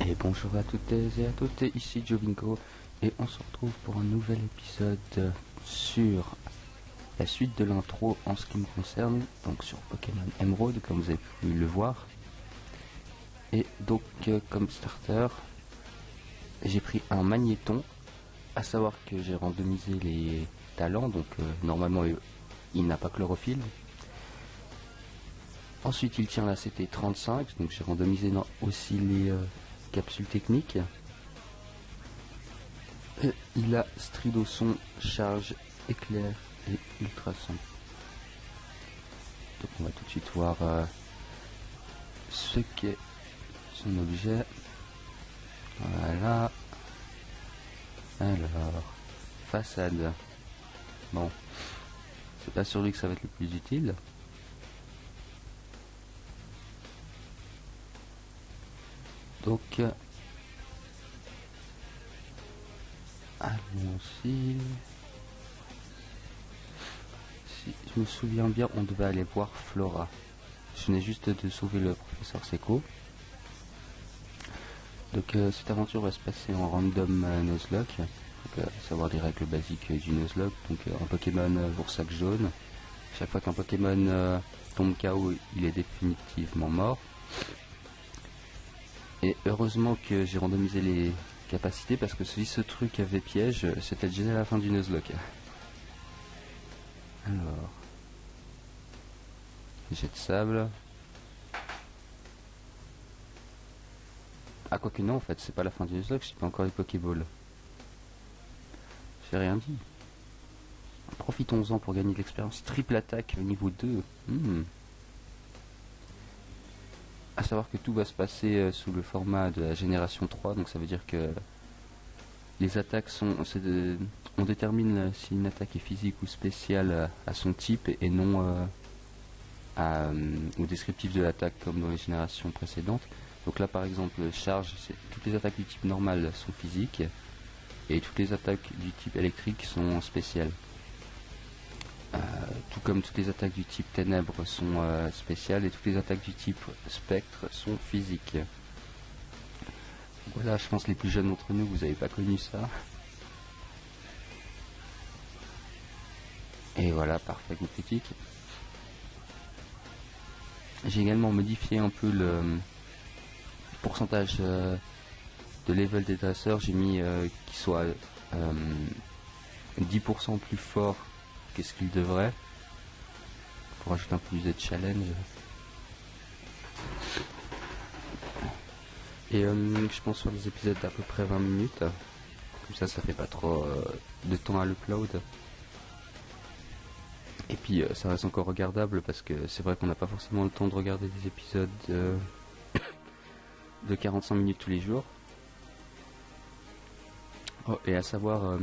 Et bonjour à toutes et à tous, ici Jovinko et on se retrouve pour un nouvel épisode sur la suite de l'intro en ce qui me concerne, donc sur Pokémon Emerald comme vous avez pu le voir. Et donc comme starter, j'ai pris un magnéton, à savoir que j'ai randomisé les talents, donc normalement il n'a pas chlorophylle. Ensuite il tient la CT35, donc j'ai randomisé aussi les capsules techniques. Et il a Stridosson, charge, éclair et ultrason. Donc on va tout de suite voir ce qu'est son objet. Voilà. Alors, façade. Bon, c'est pas sur lui que ça va être le plus utile. Donc, allons-y. Si je me souviens bien, on devait aller voir Flora. Je venais juste de sauver le professeur Seco. Donc cette aventure va se passer en random Nuzlocke, savoir les règles basiques du Nuzlocke. Donc un Pokémon pour sac jaune. Chaque fois qu'un Pokémon tombe KO, il est définitivement mort. Et heureusement que j'ai randomisé les capacités, parce que si ce truc avait piège, c'était déjà la fin du Nuzlocke. Alors, jet de sable. Ah, quoique non, en fait, c'est pas la fin du Nuzlocke, j'ai pas encore les Pokéballs. J'ai rien dit. Profitons-en pour gagner de l'expérience. Triple attaque au niveau 2. À savoir que tout va se passer sous le format de la génération 3, donc ça veut dire que les attaques sont... on détermine si une attaque est physique ou spéciale à son type et non au descriptif de l'attaque comme dans les générations précédentes. Donc là par exemple, charge, toutes les attaques du type normal sont physiques et toutes les attaques du type électrique sont spéciales. Tout comme toutes les attaques du type ténèbres sont spéciales et toutes les attaques du type spectre sont physiques. Voilà, je pense que les plus jeunes d'entre nous, vous n'avez pas connu ça. Et voilà, parfait, coup critique. J'ai également modifié un peu le pourcentage de level des dresseurs. J'ai mis qu'il soit 10% plus fort que ce qu'il devrait, pour ajouter un peu plus de challenge. Et je pense sur des épisodes d'à peu près 20 minutes, comme ça fait pas trop de temps à l'upload. Et puis ça reste encore regardable, parce que c'est vrai qu'on n'a pas forcément le temps de regarder des épisodes de 45 minutes tous les jours. Oh, et à savoir,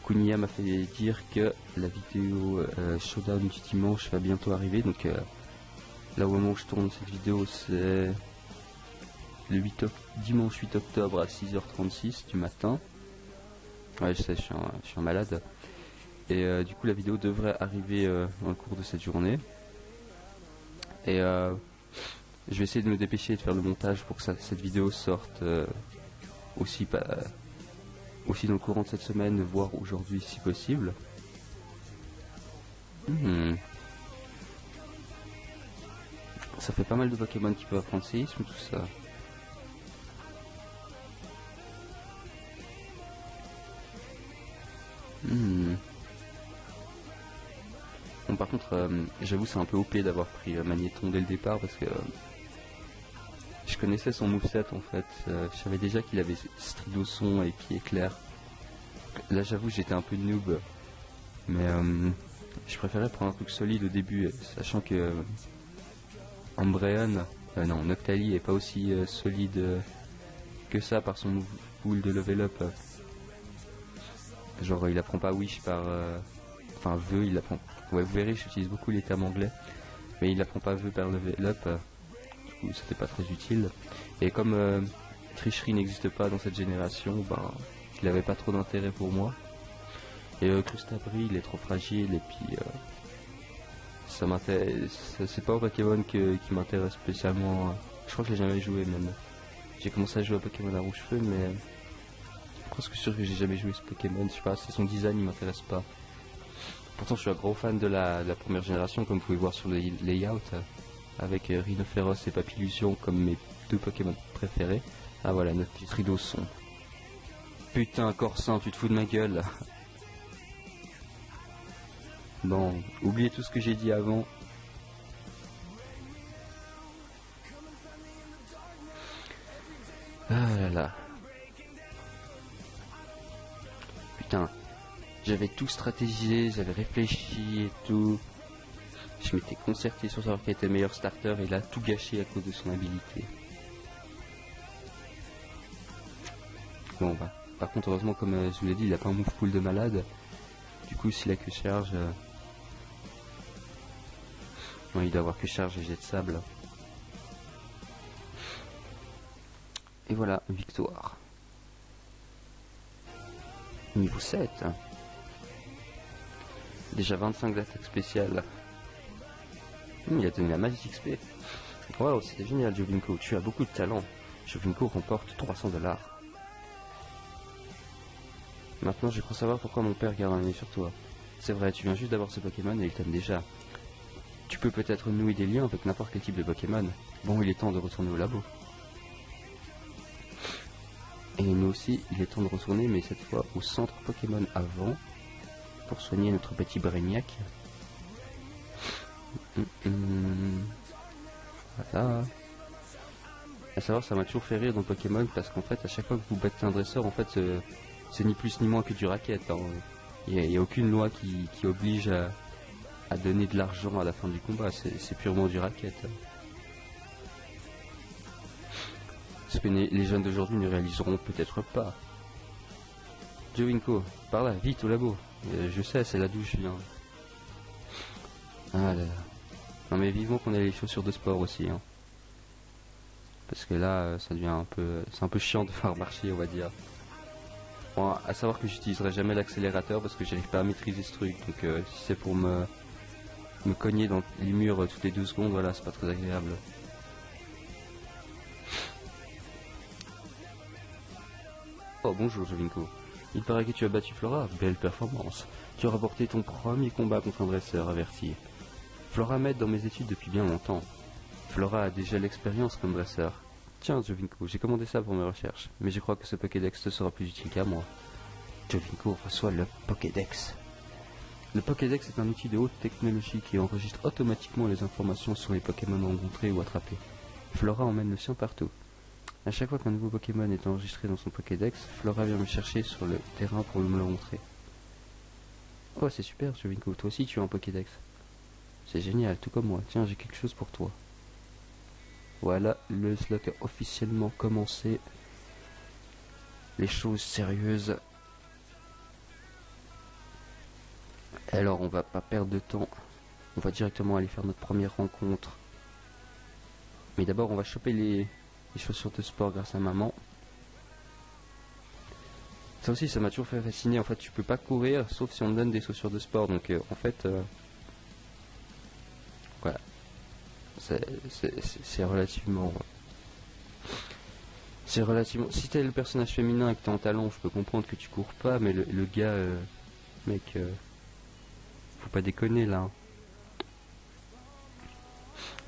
Kuniya m'a fait dire que la vidéo showdown du dimanche va bientôt arriver. Donc là au moment où je tourne cette vidéo, c'est le dimanche 8 octobre à 6h36 du matin. Ouais, je sais, je suis un malade. Et du coup la vidéo devrait arriver dans le cours de cette journée. Et je vais essayer de me dépêcher et de faire le montage pour que cette vidéo sorte aussi dans le courant de cette semaine, voire aujourd'hui si possible. Ça fait pas mal de Pokémon qui peuvent apprendre séisme, tout ça. Bon, par contre, j'avoue c'est un peu OP d'avoir pris Magnéton dès le départ, parce que je connaissais son moveset en fait. Je savais déjà qu'il avait Stridosson et pied éclair. Là j'avoue j'étais un peu noob, mais je préférais prendre un truc solide au début, sachant que Noctali est pas aussi solide que ça par son move pool de level up. Genre il apprend pas Wish par... Enfin vœu, il apprend... Ouais, vous verrez, j'utilise beaucoup les termes anglais, mais il apprend pas vœu par level up. Du coup c'était pas très utile. Et comme tricherie n'existe pas dans cette génération, il avait pas trop d'intérêt pour moi. Et Crustabri il est trop fragile, et puis ça m'intéresse, c'est pas un Pokémon qui m'intéresse spécialement. Je crois que je l'ai jamais joué même. J'ai commencé à jouer à Pokémon à rouge-feu, mais presque sûr que j'ai jamais joué ce Pokémon. Je sais pas, c'est son design, il m'intéresse pas. Pourtant, je suis un gros fan de la première génération, comme vous pouvez voir sur le layout, avec Rhinophéros et Papillusion comme mes deux Pokémon préférés. Ah voilà, notre petit rideau son. Putain, Corsin, tu te fous de ma gueule. Bon, oubliez tout ce que j'ai dit avant. Ah là là. Putain, j'avais tout stratégisé, j'avais réfléchi et tout. Je m'étais concerté sur savoir quel était le meilleur starter et il a tout gâché à cause de son habilité. Bon bah, par contre heureusement comme je vous l'ai dit, il a pas un move pool de malade. Du coup s'il a que charge... Non, il doit avoir que charge et jet de sable. Et voilà, victoire. Niveau 7. Déjà 25 d'attaque spéciale. Il a donné la magie XP. Waouh, c'était génial Jovinko, tu as beaucoup de talent. Jovinko remporte 300$. Maintenant je crois savoir pourquoi mon père garde un œil sur toi. C'est vrai, tu viens juste d'avoir ce Pokémon et il t'aime déjà. Tu peux peut-être nouer des liens avec n'importe quel type de Pokémon. Bon, il est temps de retourner au labo. Et nous aussi, il est temps de retourner, mais cette fois au centre Pokémon avant, pour soigner notre petit Brainiac. Voilà. À savoir, ça m'a toujours fait rire dans Pokémon, parce qu'en fait, à chaque fois que vous battez un dresseur, en fait, c'est ni plus ni moins que du racket. Hein. Il n'y a aucune loi qui oblige à donner de l'argent à la fin du combat, c'est purement du racket. Ce que les jeunes d'aujourd'hui ne réaliseront peut-être pas. Jovinko, par là, vite au labo. Je sais, c'est là d'où je viens. Ah là là. Non mais vivement qu'on ait les chaussures de sport aussi. Hein. Parce que là, ça devient un peu... C'est un peu chiant de faire marcher, on va dire. Bon, à savoir que j'utiliserai jamais l'accélérateur parce que j'arrive pas à maîtriser ce truc. Donc si c'est pour me cogner dans les murs toutes les 2 secondes, voilà, c'est pas très agréable. Oh bonjour Jovinko. Il paraît que tu as battu Flora, belle performance. Tu as remporté ton premier combat contre un dresseur averti. Flora m'aide dans mes études depuis bien longtemps. Flora a déjà l'expérience comme dresseur. Tiens Jovinko, j'ai commandé ça pour mes recherches, mais je crois que ce Pokédex te sera plus utile qu'à moi. Jovinko reçoit le Pokédex. Le Pokédex est un outil de haute technologie qui enregistre automatiquement les informations sur les Pokémon rencontrés ou attrapés. Flora emmène le sien partout. À chaque fois qu'un nouveau Pokémon est enregistré dans son Pokédex, Flora vient me chercher sur le terrain pour me le montrer. Oh, c'est super, Jovinko, toi aussi tu as un Pokédex. C'est génial, tout comme moi. Tiens, j'ai quelque chose pour toi. Voilà, le slot a officiellement commencé. Les choses sérieuses. Alors, on va pas perdre de temps. On va directement aller faire notre première rencontre. Mais d'abord, on va choper les chaussures de sport grâce à maman. Ça aussi, ça m'a toujours fait fasciner. En fait, tu peux pas courir sauf si on te donne des chaussures de sport. Donc, en fait, voilà. C'est relativement... C'est relativement... Si t'es le personnage féminin et que t'es en talon, je peux comprendre que tu cours pas. Mais le gars... mec... faut pas déconner, là.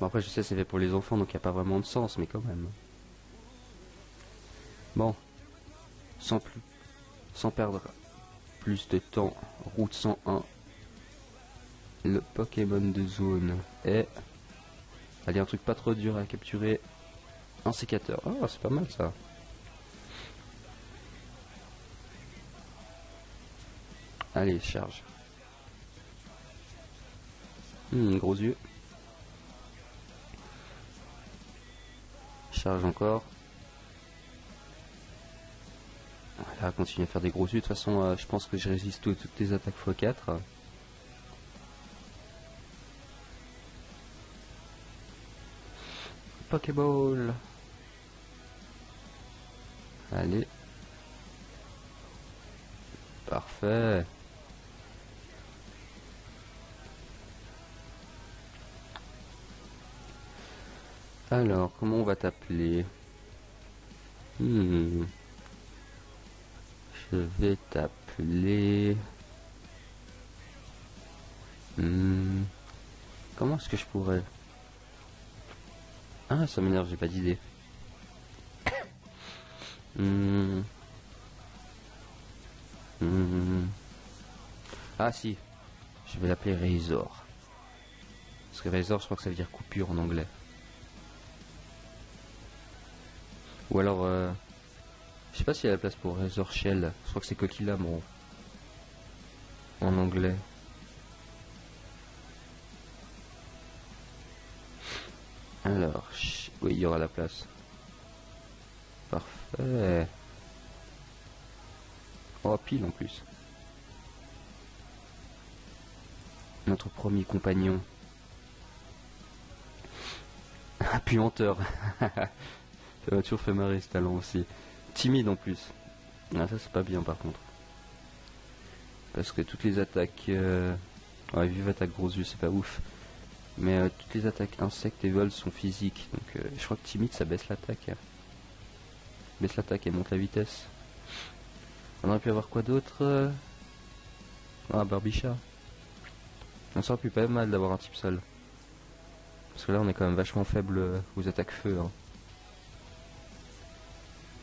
Bon, après, je sais, c'est fait pour les enfants, donc il n'y a pas vraiment de sens, mais quand même. Bon. Sans perdre plus de temps, route 101. Le Pokémon de zone est... Allez, un truc pas trop dur à capturer. Un sécateur. Oh, c'est pas mal ça. Allez, charge. Gros yeux. Charge encore. Voilà, continue à faire des gros yeux. De toute façon, je pense que je résiste toutes les attaques x4. Pokéball. Allez. Parfait. Alors, comment on va t'appeler? Hmm. Je vais t'appeler... Hmm. Comment est-ce que je pourrais... Ah, ça m'énerve, j'ai pas d'idée. Hmm. Hmm. Ah si, je vais l'appeler Razor. Parce que Razor, je crois que ça veut dire coupure en anglais. Ou alors, je sais pas s'il y a la place pour Razor Shell. Je crois que c'est coquille lame en anglais. Alors, oui, il y aura la place. Parfait. Oh, pile en plus. Notre premier compagnon. Ah, puanteur. Ça m'a toujours fait marrer ce talent aussi. Timide en plus. Ah, ça c'est pas bien par contre. Parce que toutes les attaques... Ouais, vive attaque gros yeux, c'est pas ouf. Mais toutes les attaques insectes et vols sont physiques. Donc je crois que timide ça baisse l'attaque. Baisse l'attaque et monte la vitesse. On aurait pu avoir quoi d'autre? Ah, Barbicha. On s'aurait pu pas mal d'avoir un type seul. Parce que là on est quand même vachement faible aux attaques feu. Hein.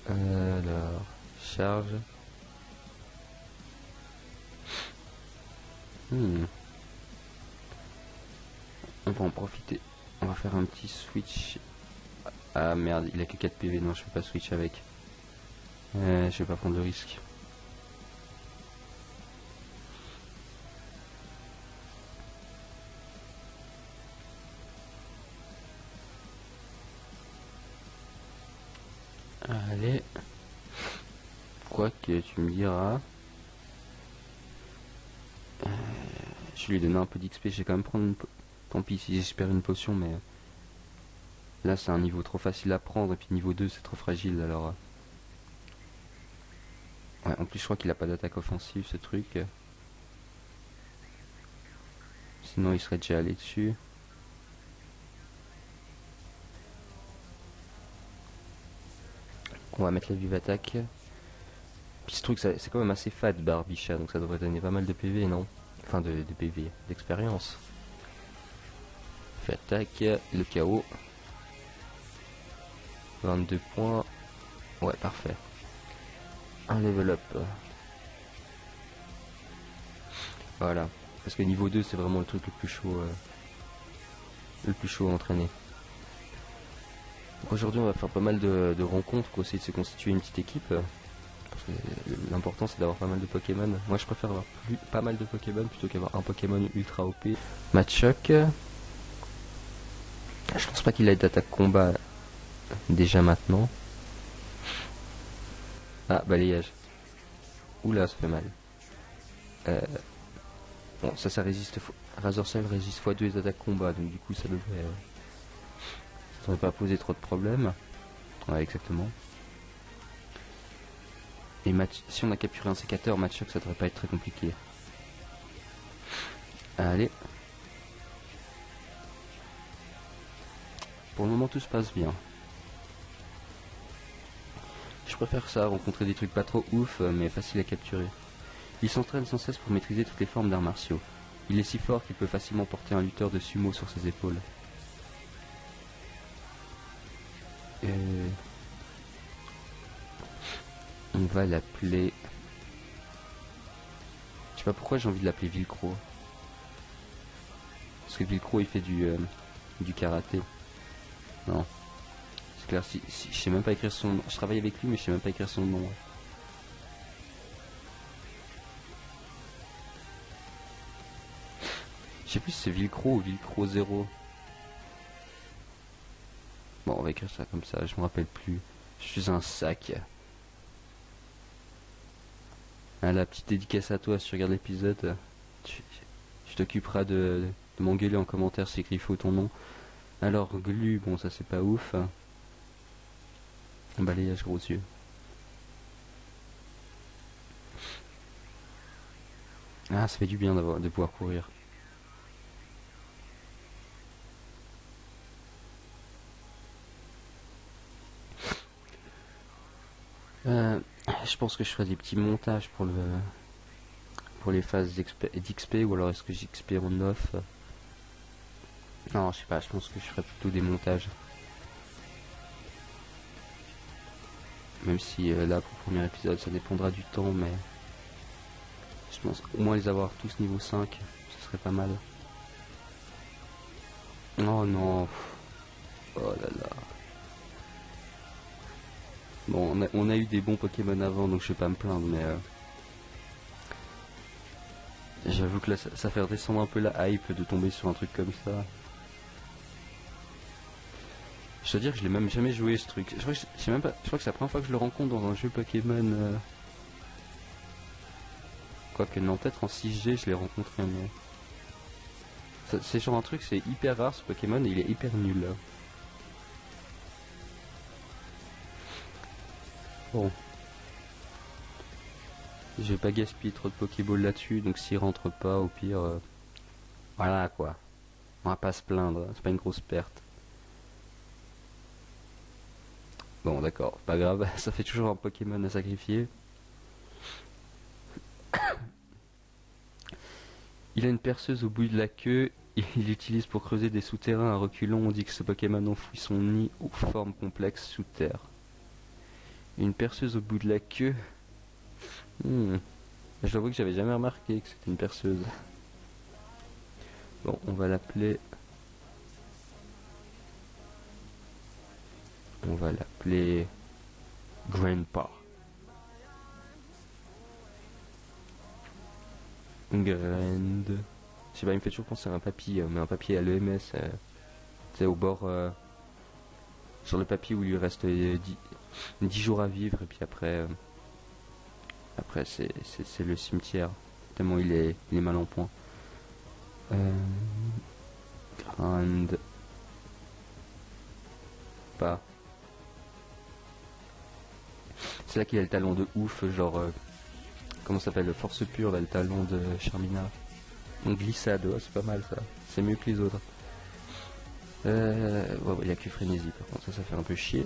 Alors, charge. Hmm. On va en profiter. On va faire un petit switch. Ah merde, il a que 4 PV. Non, je peux pas switch avec. Je vais pas prendre le risque. Allez. Quoi que tu me diras. Je lui ai donné un peu d'XP. Je vais quand même prendre une... Tant pis si j'espère une potion, mais... Là, c'est un niveau trop facile à prendre. Et puis niveau 2, c'est trop fragile. Alors... Ouais, en plus, je crois qu'il a pas d'attaque offensive, ce truc. Sinon, il serait déjà allé dessus. On va mettre la vive attaque. Puis ce truc, c'est quand même assez fat, Barbicha. Donc ça devrait donner pas mal de PV, non? Enfin, de PV, d'expérience. Fait attaque, le KO. 22 points. Ouais, parfait. Un level up. Voilà. Parce que niveau 2, c'est vraiment le truc le plus chaud à entraîner. Donc aujourd'hui, on va faire pas mal de rencontres pour essayer de se constituer une petite équipe. Parce que l'important, c'est d'avoir pas mal de Pokémon. Moi, je préfère avoir pas mal de Pokémon plutôt qu'avoir un Pokémon ultra OP. Machoke. Je pense pas qu'il ait d'attaque combat déjà maintenant. Ah, balayage. Oula, ça fait mal. Euh, bon, ça résiste. Razor Shell résiste x2 les attaques combat, donc du coup, ça devrait pas poser trop de problèmes. Ouais, exactement. Et si on a capturé un sécateur, Machoke, ça devrait pas être très compliqué. Allez. Pour le moment, tout se passe bien. Je préfère ça, rencontrer des trucs pas trop ouf, mais faciles à capturer. Il s'entraîne sans cesse pour maîtriser toutes les formes d'arts martiaux. Il est si fort qu'il peut facilement porter un lutteur de sumo sur ses épaules. On va l'appeler... Je sais pas pourquoi j'ai envie de l'appeler Vilcro. Parce que Vilcro il fait du karaté. Non. C'est clair, si je sais même pas écrire son nom. Je travaille avec lui mais je sais même pas écrire son nom. Je sais plus si c'est Vilcro ou Vilcro 0. Bon, on va écrire ça comme ça, je me rappelle plus. Je suis un sac. Ah, la petite dédicace à toi si tu regardes l'épisode. Tu t'occuperas de m'engueuler en commentaire si écrit faux ton nom. Alors, Glu, bon, ça c'est pas ouf. Balayage gros yeux. Ah, ça fait du bien de pouvoir courir. Je pense que je ferai des petits montages pour les phases d'XP, ou alors est-ce que j'XP en off? Non, je sais pas, je pense que je ferai plutôt des montages. Même si là, pour le premier épisode, ça dépendra du temps, mais je pense au moins les avoir tous niveau 5, ce serait pas mal. Oh non, oh là là. Bon, on a eu des bons Pokémon avant, donc je vais pas me plaindre, mais j'avoue que là, ça fait redescendre un peu la hype de tomber sur un truc comme ça. Je dois dire que je l'ai même jamais joué ce truc. Je crois que je sais même pas. Je crois que c'est la première fois que je le rencontre dans un jeu Pokémon. Quoique non, peut-être en 6G je l'ai rencontré, mais c'est genre un truc, c'est hyper rare ce Pokémon et il est hyper nul. Bon, je vais pas gaspiller trop de Pokéball là-dessus, donc s'il rentre pas, au pire, voilà quoi. On va pas se plaindre, c'est pas une grosse perte. Bon, d'accord, pas grave, ça fait toujours un Pokémon à sacrifier. Il a une perceuse au bout de la queue, et il l'utilise pour creuser des souterrains à reculons. On dit que ce Pokémon enfouit son nid aux formes complexes sous terre. Une perceuse au bout de la queue. Je dois avouer que j'avais jamais remarqué que c'était une perceuse. Bon, on va l'appeler... On va l'appeler... Grandpa. Grand... Je sais pas, il me fait toujours penser à un papy, mais un papier à l'EMS. Tu sais, au bord... sur le papier où il lui reste 10 jours à vivre, et puis après... après, c'est le cimetière. Tellement il est mal en point. Grande... Pas... C'est là qu'il a le talon de ouf, genre... comment ça s'appelle? Force pure, là, le talon de Charmina. Donc glissade, ouais, c'est pas mal ça. C'est mieux que les autres. Ouais, il y a que frénésie, par contre, ça fait un peu chier.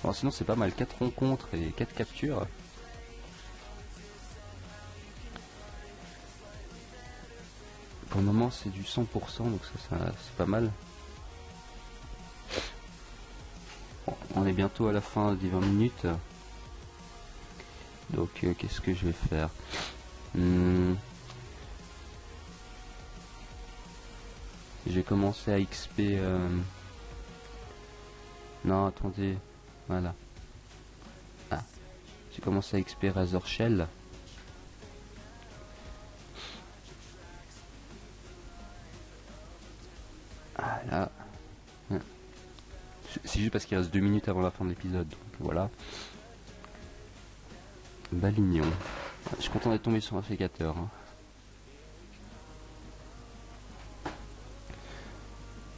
Bon, sinon c'est pas mal, 4 rencontres et 4 captures. Pour le moment c'est du 100%, donc ça c'est pas mal. Bon, on est bientôt à la fin des 20 minutes. Donc qu'est-ce que je vais faire? J'ai commencé à XP... Non, attendez. Voilà. Ah. J'ai commencé à XP Razor Shell. Ah là. C'est juste parce qu'il reste 2 minutes avant la fin de l'épisode. Donc voilà. Balignon. Je suis content d'être tombé sur un sécateur. Hein.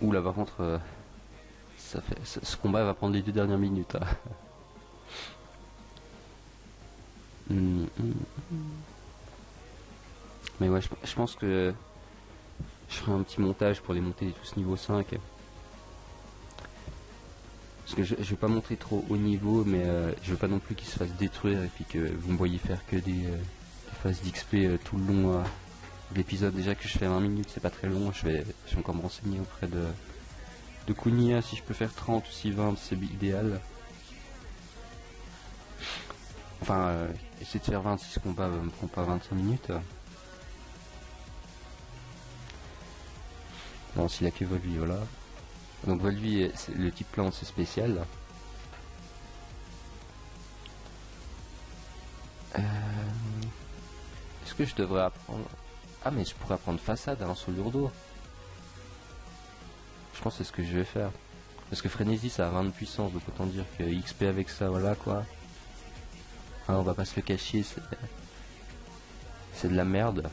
Ouh là par contre... ça fait, ce combat va prendre les 2 dernières minutes. Hein. Mais ouais, je pense que je ferai un petit montage pour les monter tous niveau 5. Parce que je vais pas montrer trop haut niveau, mais je veux pas non plus qu'ils se fassent détruire et puis que vous me voyez faire que des phases d'XP tout le long de l'épisode. Déjà que je fais 20 minutes, c'est pas très long. Je vais encore me renseigner auprès de Kunia si je peux faire 30 ou si 20, c'est idéal. Enfin, essayer de faire 26 combats me prend pas 25 minutes. Bon, s'il a que Volvi, voilà. Donc Volvi, le type plante, c'est spécial. Est-ce que je devrais apprendre... Ah, mais je pourrais apprendre façade à un Solurdo. Je pense que c'est ce que je vais faire. Parce que Frénésie, ça a 20 de puissance, donc autant dire que XP avec ça, voilà quoi. Ah, on va pas se le cacher, c'est de la merde.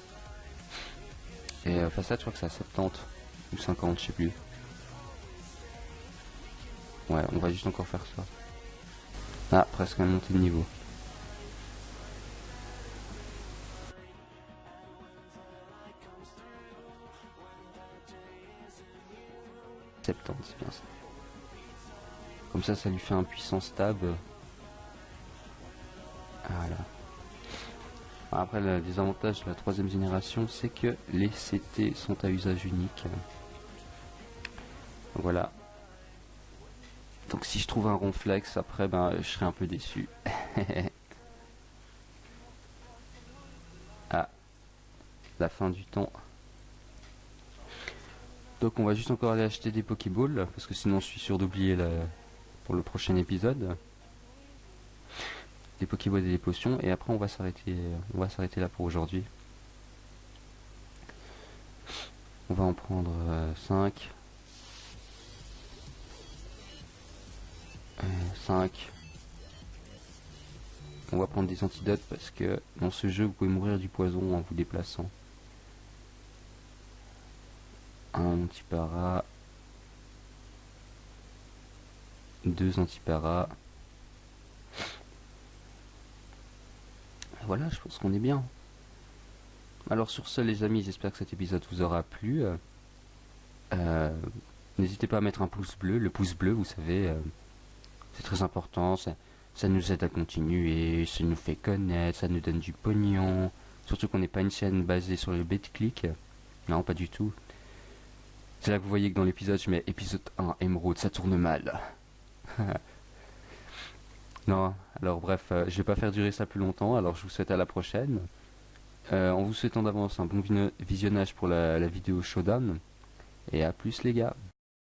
Et façade, je crois que c'est à 70 ou 50, je sais plus. Ouais, on va juste encore faire ça. Ah, presque un montée de niveau. C'est bien ça. Comme ça lui fait un puissance tab. Après, le désavantage de la 3ème génération, c'est que les CT sont à usage unique. Voilà. Donc si je trouve un ronflex, après, ben, je serai un peu déçu. Ah, la fin du temps. Donc on va juste encore aller acheter des Pokéballs, parce que sinon je suis sûr d'oublier pour le prochain épisode. Des Pokéballs et des potions, et après on va s'arrêter là pour aujourd'hui. On va en prendre 5. 5. On va prendre des antidotes parce que dans ce jeu vous pouvez mourir du poison en vous déplaçant. Un antipara. 2 antiparas. Voilà, je pense qu'on est bien. Alors sur ce les amis, j'espère que cet épisode vous aura plu. N'hésitez pas à mettre un pouce bleu. Le pouce bleu, vous savez, c'est très important. Ça nous aide à continuer, ça nous fait connaître, ça nous donne du pognon. Surtout qu'on n'est pas une chaîne basée sur le bait-click. Non, pas du tout. C'est là que vous voyez que dans l'épisode, je mets épisode 1, émeraude, ça tourne mal. Non, alors bref, je vais pas faire durer ça plus longtemps, alors je vous souhaite à la prochaine. En vous souhaitant d'avance un bon visionnage pour la vidéo Showdown. Et à plus les gars.